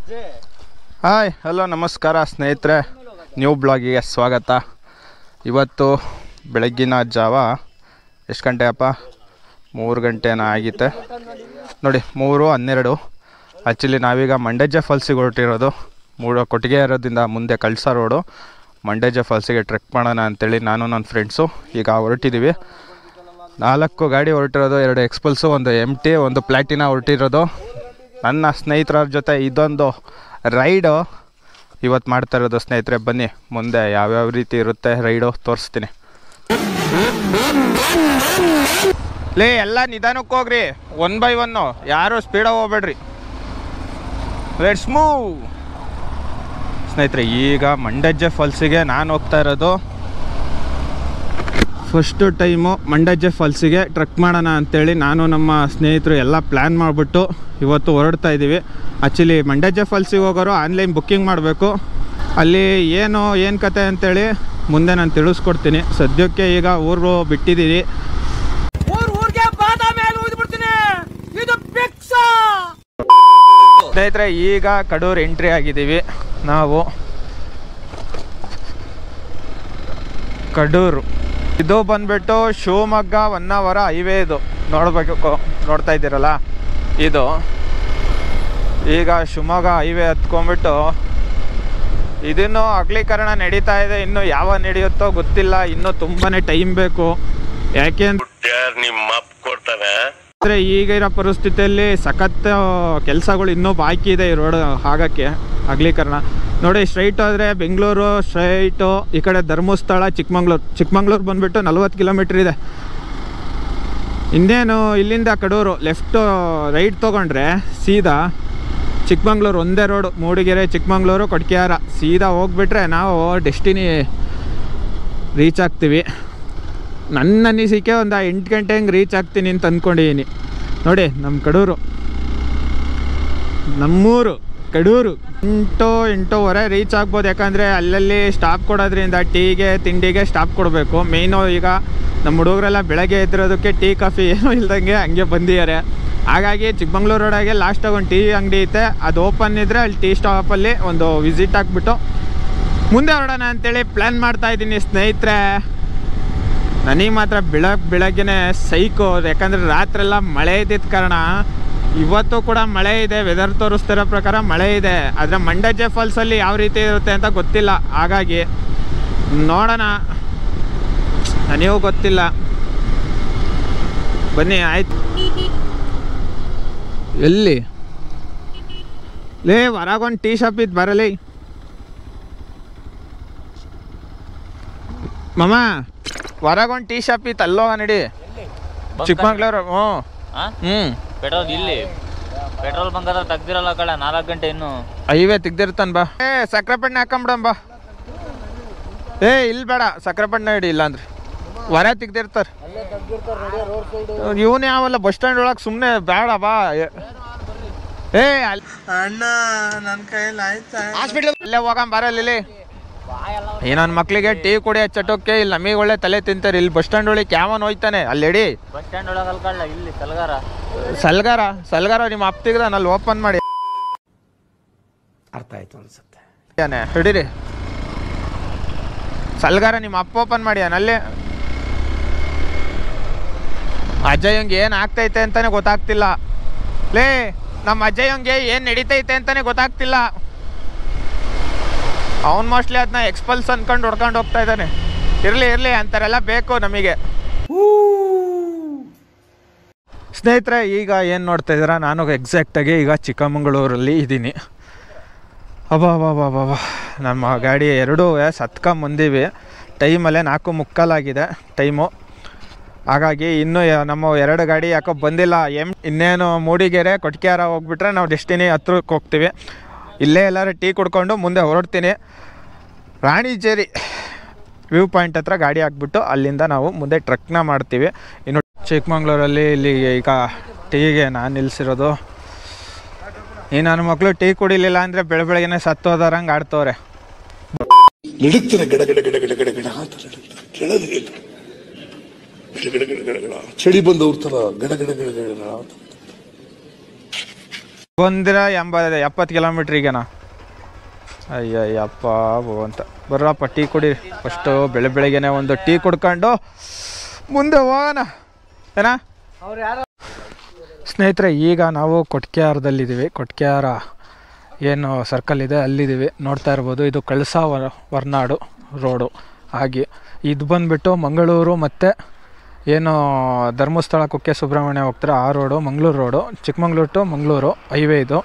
Hi hello ನಮಸ್ಕಾರ ಸ್ನೇಹಿತರೆ, new ಬ್ಲಾಗಿಗೆ ಸ್ವಾಗತ. ಇವತ್ತು ಬೆಳಗ್ಗಿನ ಜಾವ ಎಷ್ಟು ಗಂಟೆ ಅಪ್ಪ? 3 ಗಂಟೆನ ಆಗಿತ್ತೆ ನೋಡಿ, 3:12. ಆ್ಯಕ್ಚುಲಿ ನಾವೀಗ ಮಂಡಜ್ಜೆ ಫಾಲ್ಸಿಗೆ ಹೊರಟಿರೋದು. ಕೊಟ್ಟಿಗೆ ಇರೋದ್ರಿಂದ ಮುಂದೆ ಕಳಸ ರೋಡು, ಮಂಡಜ್ಜೆ ಫಾಲ್ಸಿಗೆ ಟ್ರೆಕ್ ಮಾಡೋಣ ಅಂತೇಳಿ ನಾನು ನನ್ನ ಫ್ರೆಂಡ್ಸು ಈಗ ಹೊರಟಿದ್ದೀವಿ. 4 ಗಾಡಿ ಹೊರಟಿರೋದು, 2 ಎಕ್ಸ್ಪಲ್ಸು, ಒಂದು MT, ಒಂದು ಪ್ಲ್ಯಾಟಿನಾ ಹೊರಟಿರೋದು. ನನ್ನ ಸ್ನೇಹಿತರ ಜೊತೆ ಇದೊಂದು ರೈಡು ಇವತ್ತು ಮಾಡ್ತಾ ಇರೋದು ಸ್ನೇಹಿತರೆ. ಬನ್ನಿ ಮುಂದೆ ಯಾವ್ಯಾವ ರೀತಿ ಇರುತ್ತೆ ರೈಡು ತೋರಿಸ್ತೀನಿ. ಲೇ ಎಲ್ಲ ನಿಧಾನಕ್ಕೆ ಹೋಗ್ರಿ, 1 by 1, ಯಾರು ಸ್ಪೀಡಾಗಿ ಹೋಗ್ಬೇಡ್ರಿ. ಲೆಟ್ಸ್ ಮೂವ್ ಸ್ನೇಹಿತರೆ. ಈಗ ಮಂಡಜ್ಜೆ ಫಾಲ್ಸಿಗೆ ನಾನು ಹೋಗ್ತಾ ಇರೋದು. ಫಸ್ಟು ಟೈಮು ಮಂಡಜ್ಜೆ ಫಾಲ್ಸಿಗೆ ಟ್ರೆಕ್ ಮಾಡೋಣ ಅಂಥೇಳಿ ನಾನು ನಮ್ಮ ಸ್ನೇಹಿತರು ಎಲ್ಲ ಪ್ಲ್ಯಾನ್ ಮಾಡಿಬಿಟ್ಟು ಇವತ್ತು ಹೊರಡ್ತಾ ಇದ್ದೀವಿ. ಆ್ಯಕ್ಚುಲಿ ಮಂಡಜ್ಜೆ ಫಾಲ್ಸಿಗೆ ಹೋಗೋರು ಆನ್ಲೈನ್ ಬುಕ್ಕಿಂಗ್ ಮಾಡಬೇಕು. ಅಲ್ಲಿ ಏನು ಕತೆ ಅಂತೇಳಿ ಮುಂದೆ ನಾನು ತಿಳಿಸ್ಕೊಡ್ತೀನಿ. ಸದ್ಯಕ್ಕೆ ಈಗ ಊರು ಬಿಟ್ಟಿದ್ದೀವಿ. ಸ್ನೇಹಿತರೆ ಈಗ ಕಡೂರು ಎಂಟ್ರಿ ಆಗಿದ್ದೀವಿ ನಾವು. ಕಡೂರು ಇದು ಬಂದ್ಬಿಟ್ಟು ಶಿವಮೊಗ್ಗ 1 hour ಹೈವೇ. ಇದು ನೋಡ್ತಾ ಇದ್ದೀರಲ್ಲ, ಇದು ಈಗ ಶಿವಮೊಗ್ಗ ಹೈವೇ ಹತ್ಕೊಂಡ್ಬಿಟ್ಟು ಇದನ್ನು ಅಗಲೀಕರಣ ನಡೀತಾ ಇದೆ. ಇನ್ನು ಯಾವ ನಡೆಯುತ್ತೋ ಗೊತ್ತಿಲ್ಲ, ಇನ್ನೂ ತುಂಬಾ ಟೈಮ್ ಬೇಕು. ಯಾಕೆ ಅಂದರೆ ಈಗ ಇರೋ ಪರಿಸ್ಥಿತಿಯಲ್ಲಿ ಸಖತ್ ಕೆಲಸಗಳು ಇನ್ನೂ ಬಾಕಿ ಇದೆ ಈ ರೋಡ್ ಆಗೋಕ್ಕೆ, ಅಗಲೀಕರಣ. ನೋಡಿ, ಸ್ಟ್ರೈಟ್ ಹೋದರೆ ಬೆಂಗಳೂರು ಸ್ಟ್ರೈಟು, ಈ ಕಡೆ ಧರ್ಮಸ್ಥಳ, ಚಿಕ್ಕಮಂಗ್ಳೂರು ಬಂದುಬಿಟ್ಟು 40 ಕಿಲೋಮೀಟ್ರ್ ಇದೆ. ಇನ್ನೇನು ಇಲ್ಲಿಂದ ಕಡೂರು ರೈಟ್ ತೊಗೊಂಡ್ರೆ ಸೀದಾ ಚಿಕ್ಕಮಂಗ್ಳೂರು ಒಂದೇ ರೋಡು, ಮೂಡಿಗೆರೆ, ಚಿಕ್ಕಮಂಗ್ಳೂರು, ಕೊಟ್ಕೆಹಾರ ಸೀದಾ ಹೋಗ್ಬಿಟ್ರೆ ನಾವು ಡೆಸ್ಟಿನಿ ರೀಚ್ ಆಗ್ತೀವಿ. ನನ್ನ ಅನಿಸಿಕೆ ಒಂದು 8 ಗಂಟೆ ಹಂಗೆ ರೀಚ್ ಆಗ್ತೀನಿ ಅಂತ ಅಂದ್ಕೊಂಡಿದ್ದೀನಿ. ನೋಡಿ ನಮ್ಮ ಕಡೂರು, ನಮ್ಮೂರು ಕಡೂರು 8-8:15 ರೀಚ್ ಆಗ್ಬೋದು. ಯಾಕಂದರೆ ಅಲ್ಲಲ್ಲಿ ಸ್ಟಾಪ್ ಕೊಡೋದ್ರಿಂದ ಟೀಗೆ ತಿಂಡಿಗೆ ಸ್ಟಾಪ್ ಕೊಡಬೇಕು. ಮೇಯ್ನು ಈಗ ನಮ್ಮ ಹುಡುಗರೆಲ್ಲ ಬೆಳಗ್ಗೆ ಎದ್ದಿರೋದಕ್ಕೆ ಟೀ ಕಾಫಿ ಏನೂ ಇಲ್ದಂಗೆ ಹಂಗೆ ಬಂದಿದ್ದಾರೆ. ಹಾಗಾಗಿ ಚಿಕ್ಕಮಂಗ್ಳೂರು ರೋಡಾಗೆ ಲಾಸ್ಟಾಗಿ ಒಂದು ಟೀ ಅಂಗಡಿ ಐತೆ, ಅದು ಓಪನ್ ಇದ್ದರೆ ಅಲ್ಲಿ ಟೀ ಸ್ಟಾಪಲ್ಲಿ ಒಂದು ವಿಸಿಟ್ ಹಾಕ್ಬಿಟ್ಟು ಮುಂದೆ ಹೊರಡೋಣ ಅಂತೇಳಿ ಪ್ಲ್ಯಾನ್ ಮಾಡ್ತಾಯಿದ್ದೀನಿ ಸ್ನೇಹಿತರೆ. ನನಗೆ ಮಾತ್ರ ಬೆಳಗ್ಗೆನೇ ಸೈಕು, ಯಾಕಂದರೆ ರಾತ್ರೆಲ್ಲ ಮಳೆ ಇದ್ದಿದ್ದ ಕಾರಣ. ಇವತ್ತು ಕೂಡ ಮಳೆ ಇದೆ, ವೆದರ್ ತೋರಿಸ್ತಿರೋ ಪ್ರಕಾರ ಮಳೆ ಇದೆ. ಆದರೆ ಮಂಡಜ್ಜೆ ಫಾಲ್ಸಲ್ಲಿ ಯಾವ ರೀತಿ ಇರುತ್ತೆ ಅಂತ ಗೊತ್ತಿಲ್ಲ, ಹಾಗಾಗಿ ನೋಡೋಣ, ನನಗೂ ಗೊತ್ತಿಲ್ಲ. ಬನ್ನಿ ಆಯ್ತು. ಎಲ್ಲಿ ಲೇ ಹೊರಗೊಂದು ಟೀ ಶಾಪ್ ಇದ್ದು ಬರಲಿ ಮಾಮ, ಹೊರಗೊಂದು ಟೀ ಶಾಪ್ ಇತ್ತು, ಅಲ್ಲೋಗ ನಡಿ. ಚಿಕ್ಕಮಂಗ್ಳೂರು. ಪೆಟ್ರೋಲ್ ಇಲ್ಲಿ ಪೆಟ್ರೋಲ್ ಬಂಕ್ ಹತ್ರ ತೆಗ್ದಿರಲ್ಲ ಕಳೆ 4 ಗಂಟೆ ಇನ್ನು ಹೈವೇ ತೆಗ್ದಿರ್ತಾನ. ಬಾ ಸಕ್ಕರೆ ಪಣ್ಣೆ ಹಾಕೊಂಬಿಡಂಬ. ಇಲ್ಲಿ ಬೇಡ, ಸಕ್ಕರೆ ಪಣ್ಣೆ ಹಿಡಿ, ಇಲ್ಲಾಂದ್ರೆ ಹೊರ ತೆಗ್ದಿರ್ತಾರೆ. ಇವನು ಯಾವಲ್ಲ ಬಸ್ ಸ್ಟ್ಯಾಂಡ್ ಒಳಗೆ ಸುಮ್ಮನೆ ಬೇಡ ಬಾ. ಅಣ್ಣ ನನ್ನ ಕೈಯಲ್ಲಿ ಆಯ್ತಾ, ಅಲ್ಲೇ ಹೋಗಂ ಬರಲ್ಲ. ಈ ನನ್ನ ಮಕ್ಳಿಗೆ ಟೀ ಕುಡಿಯೋ ಚಟಕ್ಕೆ ಇಲ್ಲಿ ನಮಗೆ ಒಳ್ಳೆ ತಲೆ ತಿಂತಾರೆ. ಇಲ್ಲಿ ಬಸ್ ಸ್ಟ್ಯಾಂಡ್ ಒಳಗೆ ಯಾವನ್ ಹೋಯ್ತಾನೆ ಅಲ್ಲೇಡಿ. ಬಸ್ ಸ್ಟ್ಯಾಂಡ್ ಒಳಗೆ ಅಲ್ಕಲ್ಲ, ಇಲ್ಲಿ ಸಲ್ಗಾರ ನಿಮ್ಮ ಅಪ್ ತೆಗ್ದ ನಲ್ಲಿ ಓಪನ್ ಮಾಡಿ. ಅರ್ಥ ಆಯ್ತು ಅನ್ಸುತ್ತೆ. ಹಿಡೀರಿ ಸಲ್ಗಾರ ನಿಮ್ಮ ಅಪ್ಪ ಓಪನ್ ಮಾಡಿ. ನಲ್ಲಿ ಅಜಯಂಗೆ ಏನು ಆಗ್ತೈತೆ ಅಂತಾನೆ ಗೊತ್ತಾಗ್ತಿಲ್ಲ. ಲೇ ನಮ್ಮ ಅಜಯಂಗೆ ಏನು ನಡೀತೈತೆ ಅಂತಾನೆ ಗೊತ್ತಾಗ್ತಿಲ್ಲ. ಅವನು ಮೋಸ್ಟ್ಲಿ ಅದನ್ನ ಎಕ್ಸ್ಪಲ್ಸ್ ಅನ್ಕೊಂಡು ಹೊಡ್ಕೊಂಡು ಹೋಗ್ತಾ ಇದ್ದಾನೆ. ಇರಲಿ ಅಂತಾರೆಲ್ಲ ಬೇಕು ನಮಗೆ. ಸ್ನೇಹಿತರೆ ಈಗ ಏನು ನೋಡ್ತಾ ಇದ್ದೀರಾ, ನಾನು ಎಕ್ಸಾಕ್ಟಾಗಿ ಈಗ ಚಿಕ್ಕಮಂಗಳೂರಲ್ಲಿ ಇದ್ದೀನಿ. ಅಬ್ಬಾ ನಮ್ಮ ಗಾಡಿ ಎರಡೂ ಸತ್ಕೊಂಬಂದೀವಿ. ಟೈಮಲ್ಲೇ 4:45 ಟೈಮು. ಹಾಗಾಗಿ ಇನ್ನೂ ನಮ್ಮ 2 ಗಾಡಿ ಯಾಕೋ ಬಂದಿಲ್ಲ. ಇನ್ನೇನು ಮೂಡಿಗೆರೆ, ಕೊಟ್ಕೆಹಾರ ಹೋಗ್ಬಿಟ್ರೆ ನಾವು ಡೆಸ್ಟಿನಿ ಹತ್ರಕ್ಕೆ ಹೋಗ್ತೀವಿ. ಇಲ್ಲೇ ಎಲ್ಲರೂ ಟೀ ಕುಡ್ಕೊಂಡು ಮುಂದೆ ಹೊರಡ್ತೀನಿ. ರಾಣಿಜೇರಿ ವ್ಯೂ ಪಾಯಿಂಟ್ ಹತ್ರ ಗಾಡಿ ಹಾಕ್ಬಿಟ್ಟು ಅಲ್ಲಿಂದ ನಾವು ಮುಂದೆ ಟ್ರೆಕ್ನ ಮಾಡ್ತೀವಿ. ಇನ್ನು ಚಿಕ್ಕಮಂಗ್ಳೂರಲ್ಲಿ ಇಲ್ಲಿ ಈಗ ಟೀಗೆ ನಾನು ನಿಲ್ಲಿಸಿರೋದು. ಈ ನನ್ನ ಮಕ್ಕಳು ಟೀ ಕುಡಿಲಿಲ್ಲ ಅಂದರೆ ಬೆಳಗ್ಗೆನೆ ಸತ್ತೋದಾರಂಗೆ ಆಡ್ತವ್ರೆ. ಚಳಿ ಬಂದವ್ರ ತರ ಗಡ ಗಡ ಗಡ ಗಡ ಬಂದಿರ 70 ಕಿಲೋಮೀಟ್ರಿಗೆನಾ? ಅಯ್ಯಪ್ಪ ಅಂತ ಬರ್ರಪ್ಪ, ಟೀ ಕುಡೀರಿ ಫಸ್ಟು. ಬೆಳಗ್ಗೆನೆ ಒಂದು ಟೀ ಕುಡ್ಕೊಂಡು ಮುಂದೆ ಹೋಗೋಣ ಏನಾ ಸ್ನೇಹಿತರೆ. ಈಗ ನಾವು ಕೊಟ್ಕೆಹಾರದಲ್ಲಿದ್ದೀವಿ. ಕೊಟ್ಕೆಹಾರ ಏನು ಸರ್ಕಲ್ ಇದೆ ಅಲ್ಲಿದ್ದೀವಿ, ನೋಡ್ತಾ ಇರ್ಬೋದು. ಇದು ಕಳಸಾ ಹೊರನಾಡು ರೋಡು. ಹಾಗೆ ಇದು ಬಂದುಬಿಟ್ಟು ಮಂಗಳೂರು ಮತ್ತು ಏನು ಧರ್ಮಸ್ಥಳ ಕುಕ್ಕೆ ಸುಬ್ರಹ್ಮಣ್ಯ ಹೋಗ್ತಾರೆ ಆ road Mangaluru road. Chikkamangaluru to Mangaluru highway ಇದು.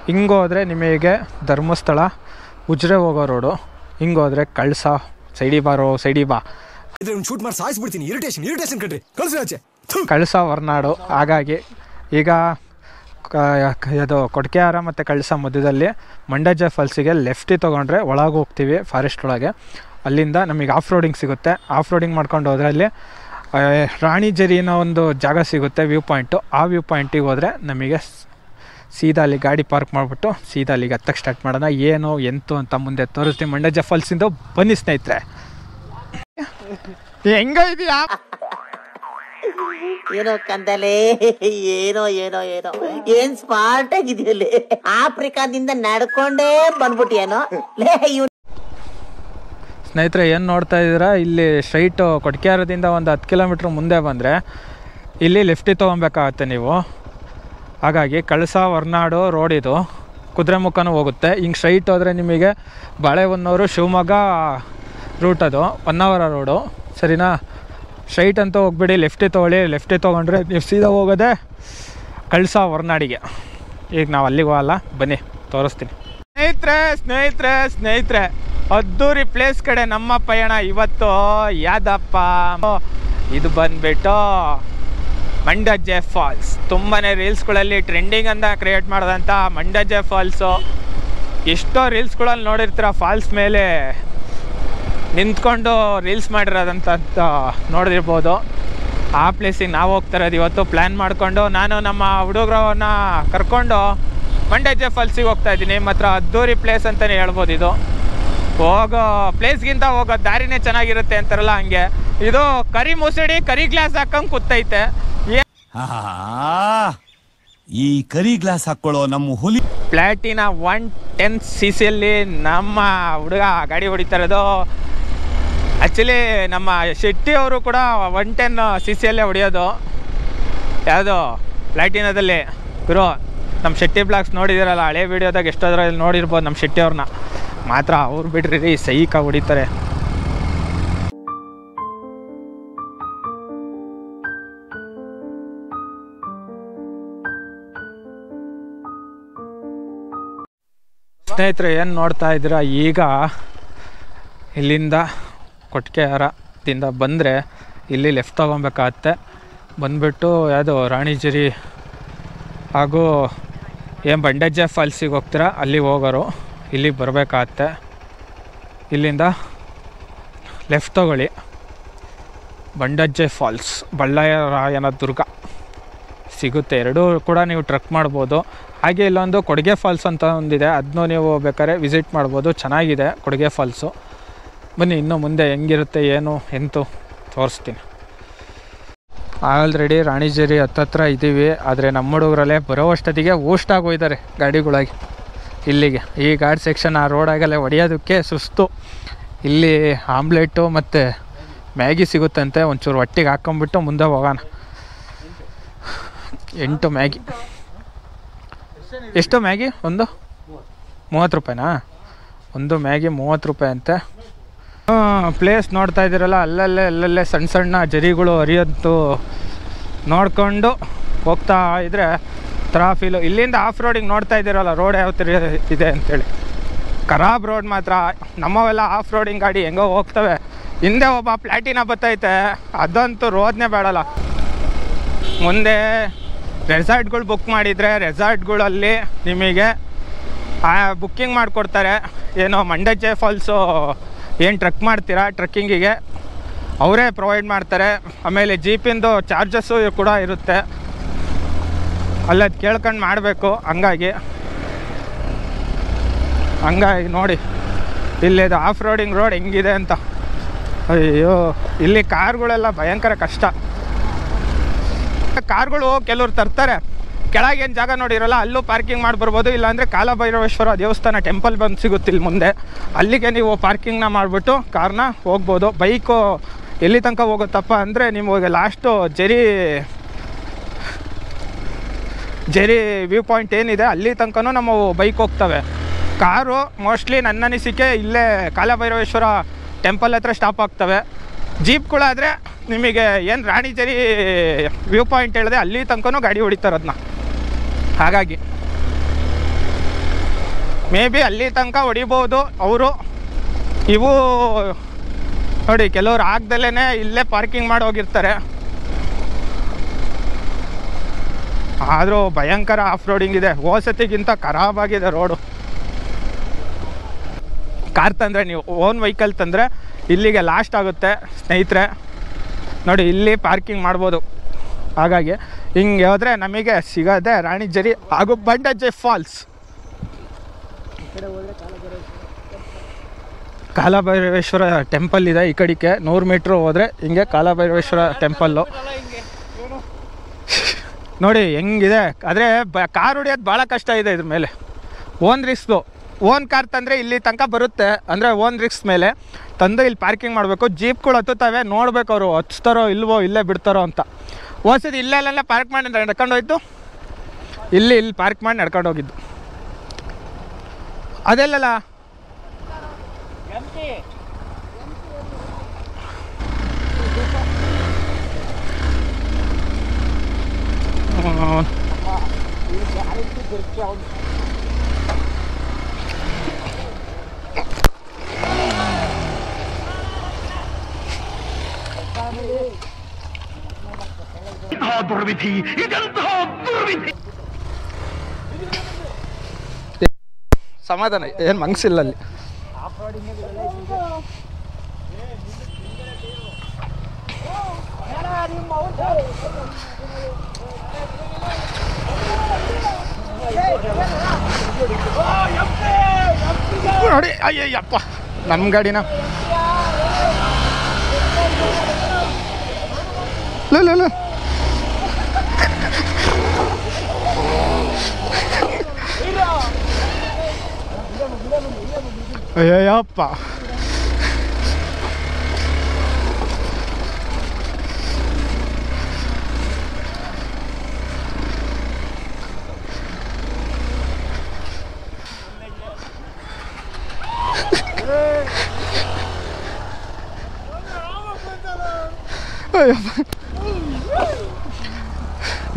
ಹಿಂಗೆ ಹೋದರೆ ನಿಮಗೆ ಧರ್ಮಸ್ಥಳ ಉಜ್ರೆ ಹೋಗೋ ರೋಡು. ಹಿಂಗೆ ಹೋದರೆ ಕಳಸಾ ಸೈಡಿ ಬಾ ಕಳಸಾ ಹೊರನಾಡು. ಹಾಗಾಗಿ ಈಗ ಇದು ಕೊಟ್ಕೆಹಾರ ಮತ್ತು ಕಳಸಾ ಮಧ್ಯದಲ್ಲಿ ಮಂಡಜ್ಜ ಫಾಲ್ಸಿಗೆ ಲೆಫ್ಟಿ ತೊಗೊಂಡ್ರೆ ಒಳಗೆ ಹೋಗ್ತೀವಿ ಫಾರೆಸ್ಟ್ ಒಳಗೆ. ಅಲ್ಲಿಂದ ನಮಗೆ ಆಫ್ ರೋಡಿಂಗ್ ಸಿಗುತ್ತೆ. ಆಫ್ ರೋಡಿಂಗ್ ಮಾಡ್ಕೊಂಡು ಹೋದರೆ ಅಲ್ಲಿ ರಾಣಿಜರಿ ಅನ್ನೋ ಒಂದು ಜಾಗ ಸಿಗುತ್ತೆ, ವ್ಯೂ ಪಾಯಿಂಟು. ಆ ವ್ಯೂ ಪಾಯಿಂಟಿಗೆ ಹೋದರೆ ನಮಗೆ ಸೀದಾ ಅಲ್ಲಿ ಗಾಡಿ ಪಾರ್ಕ್ ಮಾಡಿಬಿಟ್ಟು ಸೀದಾ ಅಲ್ಲಿಗೆ ಹತ್ತಕ್ಕೆ ಸ್ಟಾರ್ಟ್ ಮಾಡೋಣ. ಏನು ಎಂತು ಅಂತ ಮುಂದೆ ತೋರಿಸ್ತೀವಿ. ಮಂಡಜ್ಜ ಫಾಲ್ಸಿಂದ ಬನ್ನಿ ಸ್ನೇಹಿತರೆ. ಹೆಂಗಿದೆಯಾ ಏನೋ ಕಂದಲೆ, ಏನೋ ಏನೋ ಏನೋ ಏನ್ ಸ್ಮಾರ್ಟ್ ಆಗಿದೆಯಲ್ಲಿ. ಆಫ್ರಿಕಾದಿಂದ ನಡ್ಕೊಂಡೇ ಬಂದ್ಬಿಟ್ಟಿಯೇನೋ ಸ್ನೇಹಿತರೆ. ಏನು ನೋಡ್ತಾ ಇದ್ದೀರಾ, ಇಲ್ಲಿ ಸ್ಟ್ರೈಟು ಕೊಟ್ಕೆಹಾರದಿಂದ ಒಂದು 10 ಕಿಲೋಮೀಟ್ರ್ ಮುಂದೆ ಬಂದರೆ ಇಲ್ಲಿ ಲೆಫ್ಟಿ ತೊಗೊಬೇಕಾಗತ್ತೆ ನೀವು. ಹಾಗಾಗಿ ಕಳಸಾ ಹೊರನಾಡು ರೋಡ್ ಇದು. ಕುದುರೆಮುಖನೂ ಹೋಗುತ್ತೆ. ಹಿಂಗೆ ಸ್ಟ್ರೈಟ್ ಹೋದರೆ ನಿಮಗೆ ಬಾಳೆಹೊನ್ನೂರು ಶಿವಮೊಗ್ಗ ರೂಟ್, ಅದು ಹೊನ್ನಾವರ ರೋಡು, ಸರಿನಾ? ಸ್ಟ್ರೈಟ್ ಅಂತ ಹೋಗ್ಬಿಡಿ, ಲೆಫ್ಟಿ ತೊಗೊಳ್ಳಿ. ಲೆಫ್ಟಿ ತೊಗೊಂಡ್ರೆ ನೀವು ಸೀದಾ ಹೋಗೋದೆ ಕಳಸಾ ಹೊರನಾಡಿಗೆ. ಈಗ ನಾವು ಅಲ್ಲಿಗೆ ಹೋಗಲ್ಲ, ಬನ್ನಿ ತೋರಿಸ್ತೀನಿ. ಸ್ನೇಹಿತರೆ ಅದ್ದೂರಿ ಪ್ಲೇಸ್ ಕಡೆ ನಮ್ಮ ಪಯಣ ಇವತ್ತು. ಯಾದಪ್ಪ ಇದು ಬಂದುಬಿಟ್ಟು ಮಂಡಜ್ಜೆ ಫಾಲ್ಸ್. ತುಂಬಾ ರೀಲ್ಸ್ಗಳಲ್ಲಿ ಟ್ರೆಂಡಿಂಗ್ ಅಂತ ಕ್ರಿಯೇಟ್ ಮಾಡಿದಂಥ ಮಂಡಜ್ಜೆ ಫಾಲ್ಸು. ಎಷ್ಟೋ ರೀಲ್ಸ್ಗಳಲ್ಲಿ ನೋಡಿರ್ತೀರ ಫಾಲ್ಸ್ ಮೇಲೆ ನಿಂತ್ಕೊಂಡು ರೀಲ್ಸ್ ಮಾಡಿರೋದಂತ ನೋಡಿರ್ಬೋದು. ಆ ಪ್ಲೇಸಿಗೆ ನಾವು ಹೋಗ್ತಿರೋದು ಇವತ್ತು. ಪ್ಲ್ಯಾನ್ ಮಾಡಿಕೊಂಡು ನಾನು ನಮ್ಮ ಹುಡುಗರನ್ನ ಕರ್ಕೊಂಡು ಮಂಡಜ್ಜೆ ಫಾಲ್ಸಿಗೆ ಹೋಗ್ತಾಯಿದ್ದೀನಿ. ಮಾತ್ರ ಅದ್ದೂರಿ ಪ್ಲೇಸ್ ಅಂತಲೇ ಹೇಳ್ಬೋದು. ಇದು ಹೋಗೋ ಪ್ಲೇಸ್ಗಿಂತ ಹೋಗೋ ದಾರಿನೇ ಚೆನ್ನಾಗಿರುತ್ತೆ ಅಂತಾರಲ್ಲ, ಹಂಗೆ ಇದು ಕರಿ ಮುಸುಡಿ ಕರಿ ಗ್ಲಾಸ್ ಹಾಕೊಂಡು ಕೂತೈತೆ. ಈ ಕರಿ ಗ್ಲಾಸ್ ಹಾಕೊಳ್ಳೋ ನಮ್ಮ ಹುಲಿ ಪ್ಲಾಟಿನಾ 110cc ನಮ್ಮ ಹುಡುಗ ಗಾಡಿ ಹೊಡಿತಾ ಇರೋದು. ಆ್ಯಕ್ಚುಲಿ ನಮ್ಮ ಶೆಟ್ಟಿ ಅವರು ಕೂಡ 110cc ಹೊಡೆಯೋದು. ಯಾವುದು ಪ್ಲಾಟಿನಾದಲ್ಲಿ ಗುರು. ನಮ್ಮ ಶೆಟ್ಟಿ ಬ್ಲಾಗ್ಸ್ ನೋಡಿದಿರಲ್ಲ, ಹಳೆ ವೀಡಿಯೋದಾಗ ಎಷ್ಟೋದ್ರಲ್ಲಿ ನೋಡಿರ್ಬೋದು ನಮ್ಮ ಶೆಟ್ಟಿ ಅವ್ರನ್ನ. ಮಾತ್ರ ಅವ್ರು ಬಿಡ್ರಿ ರೀ, ಸೈಕ ಹೊಡಿತಾರೆ. ಸ್ನೇಹಿತರೆ ಏನು ನೋಡ್ತಾ ಇದ್ದೀರಾ, ಈಗ ಇಲ್ಲಿಂದ ಕೊಟ್ಕೆಹಾರದಿಂದ ಬಂದರೆ ಇಲ್ಲಿ ಲೆಫ್ಟ್ ತೊಗೊಬೇಕಾಗತ್ತೆ. ಬಂದುಬಿಟ್ಟು ಯಾವುದು ರಾಣಿಜರಿ ಹಾಗೂ ಏನು ಮಂಡಜ್ಜೆ ಫಾಲ್ಸಿಗೆ ಹೋಗ್ತೀರಾ ಅಲ್ಲಿಗೆ ಹೋಗೋರು ಇಲ್ಲಿಗೆ ಬರಬೇಕಾಗತ್ತೆ. ಇಲ್ಲಿಂದ ಲೆಫ್ಟ್ ತೊಗೊಳ್ಳಿ, ಮಂಡಜ್ಜೆ ಫಾಲ್ಸ್ ಬಳ್ಳಾಯರಾಯನ ದುರ್ಗ ಸಿಗುತ್ತೆ. ಎರಡೂ ಕೂಡ ನೀವು ಟ್ರೆಕ್ ಮಾಡ್ಬೋದು. ಹಾಗೆ ಇಲ್ಲೊಂದು ಕೊಡುಗೆ ಫಾಲ್ಸ್ ಅಂತ ಒಂದಿದೆ, ಅದನ್ನೂ ನೀವು ಬೇಕಾದ್ರೆ ವಿಸಿಟ್ ಮಾಡ್ಬೋದು. ಚೆನ್ನಾಗಿದೆ ಕೊಡುಗೆ ಫಾಲ್ಸು. ಬನ್ನಿ ಇನ್ನು ಮುಂದೆ ಹೆಂಗಿರುತ್ತೆ ಏನು ಎಂತು ತೋರಿಸ್ತೀನಿ. ಆಲ್ರೆಡಿ ರಾಣಿಜೇರಿ ಹತ್ತತ್ರ ಇದ್ದೀವಿ. ಆದರೆ ನಮ್ಮ ಹುಡುಗರಲ್ಲೇ ಬರೋ ಅಷ್ಟೊತ್ತಿಗೆ ಊಷ್ಟಾಗಿ ಹೋಯ್ತಾರೆ ಗಾಡಿಗಳಾಗಿ ಇಲ್ಲಿಗೆ. ಈ ಗಾಡಿ ಸೆಕ್ಷನ್ ಆ ರೋಡಾಗಲ್ಲೇ ಹೊಡೆಯೋದಕ್ಕೆ ಸುಸ್ತು. ಇಲ್ಲಿ ಆಮ್ಲೆಟು ಮತ್ತು ಮ್ಯಾಗಿ ಸಿಗುತ್ತಂತೆ. ಒಂಚೂರು ಹೊಟ್ಟಿಗೆ ಹಾಕ್ಕೊಂಬಿಟ್ಟು ಮುಂದೆ ಹೋಗೋಣ. 8 ಮ್ಯಾಗಿ. ಎಷ್ಟು ಮ್ಯಾಗಿ? ಒಂದು 30 ರೂಪಾಯಿನಾ? ಒಂದು ಮ್ಯಾಗಿ 30 ರೂಪಾಯಿ ಅಂತೆ. ಪ್ಲೇಸ್ ನೋಡ್ತಾ ಇದ್ದೀರಲ್ಲ, ಅಲ್ಲಲ್ಲೇ ಸಣ್ಣ ಸಣ್ಣ ಜರಿಗಳು ಹರಿಯೋದು ನೋಡಿಕೊಂಡು ಹೋಗ್ತಾ ಇದ್ದರೆ ಫೀಲು. ಇಲ್ಲಿಂದ ಆಫ್ ರೋಡಿಗೆ ನೋಡ್ತಾ ಇದ್ದೀರಲ್ಲ ರೋಡ್ ಯಾವ ಥರ ಇದೆ ಅಂಥೇಳಿ. ಖರಾಬ್ ರೋಡ್ ಮಾತ್ರ. ನಮ್ಮವೆಲ್ಲ ಆಫ್ ರೋಡಿಂಗ್ ಗಾಡಿ ಹೆಂಗೋ ಹೋಗ್ತವೆ. ಹಿಂದೆ ಒಬ್ಬ ಪ್ಲಾಟಿನಾ ಬತ್ತೈತೆ, ಅದಂತೂ ರೋದನೇ ಬೇಡಲ್ಲ. ಮುಂದೆ ರೆಸಾರ್ಟ್ಗಳು ಬುಕ್ ಮಾಡಿದರೆ ರೆಸಾರ್ಟ್ಗಳಲ್ಲಿ ನಿಮಗೆ ಬುಕ್ಕಿಂಗ್ ಮಾಡಿಕೊಡ್ತಾರೆ. ಏನೋ ಮಂಡಜ್ಜೆ ಫಾಲ್ಸು ಏನು ಟ್ರೆಕ್ ಮಾಡ್ತೀರಾ ಟ್ರೆಕ್ಕಿಂಗಿಗೆ ಅವರೇ ಪ್ರೊವೈಡ್ ಮಾಡ್ತಾರೆ. ಆಮೇಲೆ ಜೀಪಿಂದು ಚಾರ್ಜಸ್ಸು ಕೂಡ ಇರುತ್ತೆ. ಅಲ್ಲದು ಕೇಳ್ಕೊಂಡು ಮಾಡಬೇಕು. ಹಂಗಾಗಿ ನೋಡಿ ಇಲ್ಲಿದು ಆಫ್ ರೋಡಿಂಗ್ ರೋಡ್ ಹೆಂಗಿದೆ ಅಂತ. ಅಯ್ಯೋ, ಇಲ್ಲಿ ಕಾರ್ಗಳೆಲ್ಲ ಭಯಂಕರ ಕಷ್ಟ. ಕಾರ್ಗಳು ಕೆಲವ್ರು ತರ್ತಾರೆ, ಕೆಳಗೇನು ಜಾಗ ನೋಡಿರಲ್ಲ ಅಲ್ಲೂ ಪಾರ್ಕಿಂಗ್ ಮಾಡಿ ಬರ್ಬೋದು. ಇಲ್ಲಾಂದರೆ ಕಾಲಭೈರವೇಶ್ವರ ದೇವಸ್ಥಾನ ಟೆಂಪಲ್ ಬಂದು ಸಿಗುತ್ತೆ ಇಲ್ಲಿ ಮುಂದೆ, ಅಲ್ಲಿಗೆ ನೀವು ಪಾರ್ಕಿಂಗ್ನ ಮಾಡಿಬಿಟ್ಟು ಕಾರ್ನ ಹೋಗ್ಬೋದು. ಬೈಕು ಎಲ್ಲಿ ತನಕ ಹೋಗುತ್ತಪ್ಪ ಅಂದರೆ ನಿಮಗೆ ಲಾಸ್ಟು ಜೆರಿ ವ್ಯೂ ಪಾಯಿಂಟ್ ಏನಿದೆ ಅಲ್ಲಿ ತನಕನೂ ನಮ್ಮ ಬೈಕ್ ಹೋಗ್ತವೆ. ಕಾರು ಮೋಸ್ಟ್ಲಿ ನನ್ನ ಅನಿಸಿಕೆ ಇಲ್ಲೇ ಕಾಲಭೈರವೇಶ್ವರ ಟೆಂಪಲ್ ಹತ್ರ ಸ್ಟಾಪ್ ಆಗ್ತವೆ. ಜೀಪ್ಗಳಾದರೆ ನಿಮಗೆ ಏನು ರಾಣಿಜೇರಿ ವ್ಯೂ ಪಾಯಿಂಟ್ ಹೇಳಿದೆ ಅಲ್ಲಿ ತನಕನೂ ಗಾಡಿ ಹೊಡಿತಾರೆ ಅದನ್ನ. ಹಾಗಾಗಿ ಮೇ ಬಿ ಅಲ್ಲಿ ತನಕ ಹೊಡಿಬೋದು ಅವರು. ಇವು ನೋಡಿ ಕೆಲವ್ರು ಆಗ್ದಲೇ ಇಲ್ಲೇ ಪಾರ್ಕಿಂಗ್ ಮಾಡಿ ಹೋಗಿರ್ತಾರೆ. ಆದರೂ ಭಯಂಕರ ಆಫ್ ರೋಡಿಂಗ್ ಇದೆ, ಹೋಸತಿಗಿಂತ ಖರಾಬಾಗಿದೆ ರೋಡು. ಕಾರ್ ತಂದರೆ ನೀವು ಓನ್ ವೆಹಿಕಲ್ ತಂದರೆ ಇಲ್ಲಿಗೆ ಲಾಸ್ಟ್ ಆಗುತ್ತೆ ಸ್ನೇಹಿತರೆ. ನೋಡಿ ಇಲ್ಲಿ ಪಾರ್ಕಿಂಗ್ ಮಾಡ್ಬೋದು. ಹಾಗಾಗಿ ಹಿಂಗೆ ಹೋದರೆ ನಮಗೆ ಸಿಗೋದೆ ರಾಣಿಜೇರಿ ಹಾಗೂ ಬಂಡಜ್ಜೆ ಫಾಲ್ಸ್. ಕಾಲಭೈರವೇಶ್ವರ ಟೆಂಪಲ್ ಇದೆ ಈ ಕಡೆಗೆ 100 ಮೀಟ್ರ್ ಹೋದರೆ ಹಿಂಗೆ ಕಾಲಭೈರವೇಶ್ವರ ಟೆಂಪಲ್ಲು ನೋಡಿ ಹೆಂಗಿದೆ. ಆದರೆ ಕಾರ್ ಹೊಡಿಯೋದು ಭಾಳ ಕಷ್ಟ ಇದೆ ಇದ್ರ ಮೇಲೆ. Own risk. ಓನ್ ಕಾರ್ ತಂದರೆ ಇಲ್ಲಿ ತನಕ ಬರುತ್ತೆ, ಅಂದರೆ ಓನ್ ರಿಸ್ಕ್ ಮೇಲೆ ತಂದು ಇಲ್ಲಿ ಪಾರ್ಕಿಂಗ್ ಮಾಡಬೇಕು. ಜೀಪ್ಗಳು ಹತ್ತುತ್ತವೆ, ನೋಡ್ಬೇಕು ಅವರು ಹಚ್ತಾರೋ ಇಲ್ವೋ, ಇಲ್ಲೇ ಬಿಡ್ತಾರೋ ಅಂತ. ಹೋಗ್ಸತಿ ಇಲ್ಲೆಲ್ಲ ಪಾರ್ಕ್ ಮಾಡಿ ನಡ್ಕೊಂಡು ಹೋಯ್ತು, ಇಲ್ಲಿ ಪಾರ್ಕ್ ಮಾಡಿ ನಡ್ಕೊಂಡು ಹೋಗಿದ್ದು. ಅದೆಲ್ಲ ಸಮಾಧಾನ ಏನು ಮಂಗ್ಸಿಲ್ಲ ಅಲ್ಲಿ. ನೋಡಿ ಅಯ್ಯಪ್ಪ ನಮ್ಮ ಗಾಡಿನ ಇಲ್ಲ ಅಯ್ಯಪ್ಪ.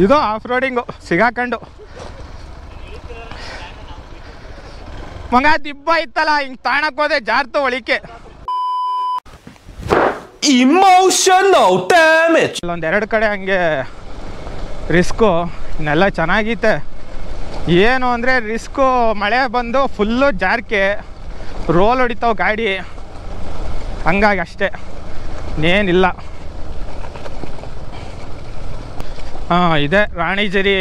ಇದು ಆಫ್ ರೋಡಿಂಗು ಸಿಗಾಕೊಂಡು ಮಗ ದಿಬ್ಬ ಇತ್ತಲ್ಲ ಹಿಂಗೆ ತಾಣಕ್ಕೆ ಹೋದೆ ಜಾರ್ತು ಒಳಿಕೆ. Emotional damage. ಒಂದೆರಡು ಕಡೆ ಹಂಗೆ ರಿಸ್ಕು. ಇನ್ನೆಲ್ಲ ಚೆನ್ನಾಗೈತೆ. ಏನು ಅಂದರೆ ರಿಸ್ಕು ಮಳೆ ಬಂದು ಫುಲ್ಲು ಜಾರ್ಕೆ ರೋಲ್ ಹೊಡಿತಾವೆ ಗಾಡಿ, ಹಂಗಾಗಿ ಅಷ್ಟೇ, ಇನ್ನೇನಿಲ್ಲ. ಇದೆ ರಾಣಿಜೇರಿ.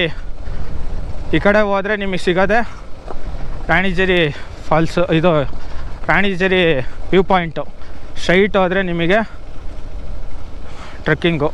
ಈ ಕಡೆ ಹೋದರೆ ನಿಮಗೆ ಸಿಗೋದೆ ರಾಣಿಜೇರಿ ಫಾಲ್ಸು, ಇದು ರಾಣಿಜೇರಿ ವ್ಯೂ ಪಾಯಿಂಟು. ಸ್ಟ್ರೈಟ್ ಹೋದರೆ ನಿಮಗೆ ಟ್ರೆಕ್ಕಿಂಗು.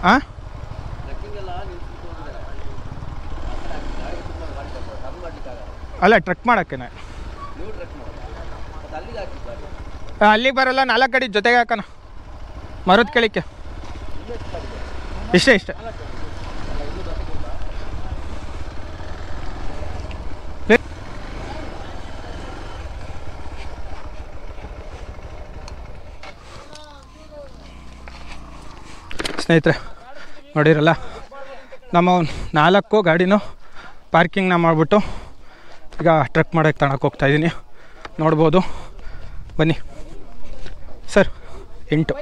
ಹಾಂ ಅಲ್ಲ ಟ್ರೆಕ್ ಮಾಡೋಕ್ಕೆ ಅಲ್ಲಿಗೆ ಬರಲ್ಲ, 4 ಗಾಡಿ ಜೊತೆಗೆ ಹಾಕೋಣ ಮರದ ಕೆಳಕ್ಕೆ. ಇಷ್ಟೇ ಸ್ನೇಹಿತರೆ. ನೋಡಿರಲ್ಲ, ನಮ್ಮ 4 ಗಾಡಿನೂ ಪಾರ್ಕಿಂಗ್ನ ಮಾಡಿಬಿಟ್ಟು ಈಗ ಟ್ರೆಕ್ ಮಾಡೋಕ್ಕೆ ತಗೊಳಕ್ಕೆ ಹೋಗ್ತಾಯಿದ್ದೀನಿ. ನೋಡ್ಬೋದು ಬನ್ನಿ ಸರ್. 8